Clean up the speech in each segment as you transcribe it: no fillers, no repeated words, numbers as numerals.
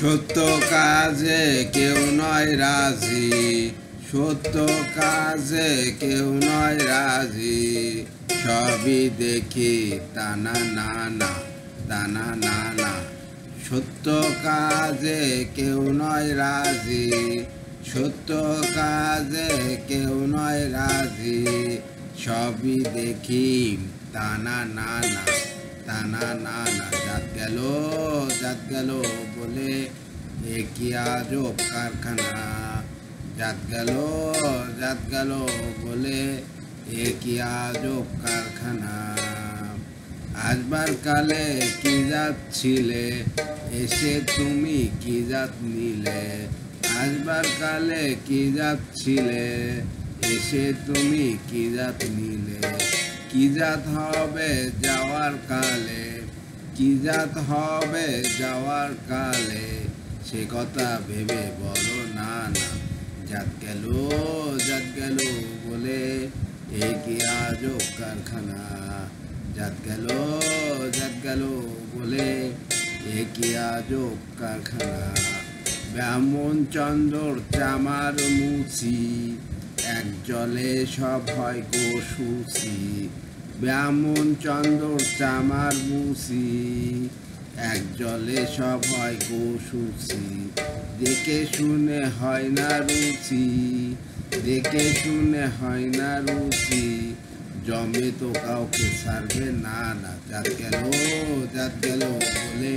সত্য কাজে কেউ নয় রাজি, সত্য কাজে কেউ নয় রাজি। সবই দেখি তানা না না, তানা না না। সত্য কাজে কেউ নয় রাজি, সত্য কাজে কেউ নয় রাজি। সবই দেখি তানা না না, তানা না না। জাত গেল বলে এ কি আজব কারখানা। জাত গেল বলে এ কি আজব কারখানা। আসবার কালে কি জাত ছিলে, এসে তুমি কি জাত নিলে। আসবার কালে কি জাত ছিলে, এসে তুমি কি জাত নিলে। কি জাত হবে যাওয়ার কালে, কি জাত হবে যাওয়ার কালে। সে কথা ভেবে বলো না না। জাত গেল বলে এ কি আজব কারখানা। জাত গেল বলে এ কি আজব কারখানা। ব্রাহ্মণ চন্দ্রর চামার মুছি, এক জলে সব হয় গো সুচি। ব্রাহ্মণ চন্দ্রর চামার মুছি, এক জলে সব হয় গো সুচি। দেখে শুনে হয় না রুচি, দেখে শুনে হয় না রুচি। জমে তো কাউকে ছাড়বে না না। জাত গেল বলে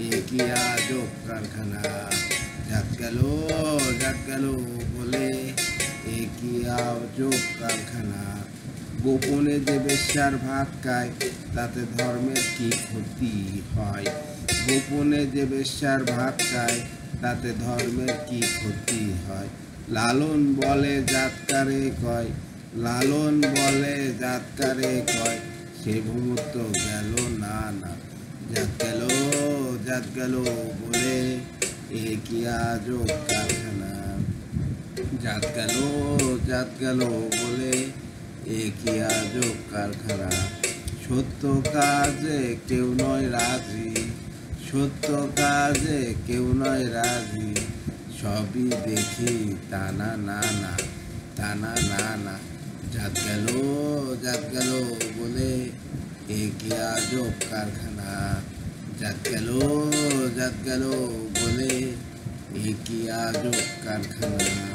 এ কি আজব কারখানা। জাত গেল বলে এ কি আজব কারখানা। গোপনে যে বেশ্যার ভাত খায়, তাতে ধর্মের কি ক্ষতি হয়। গোপনে যে বেশ্যার ভাত খায়, তাতে ধর্মের কি ক্ষতি হয়। লালন বলে জাতকারে কয়, লালন বলে জাতকারে কয়। সে ভূমত্ব গেল না না। জাত গেল বলে এ কি আজব কারখানা। জাত গেল বলে এ কি আজব কারখানা। সত্য কাজে কেউ নয় রাজি, সত্য কাজে কেউ নয় রাজি। সবই দেখি তানা না না, তানা না না। জাত গেল বলে এ কি আজব কারখানা। জাত গেল বলে এ কি আজব কারখানা।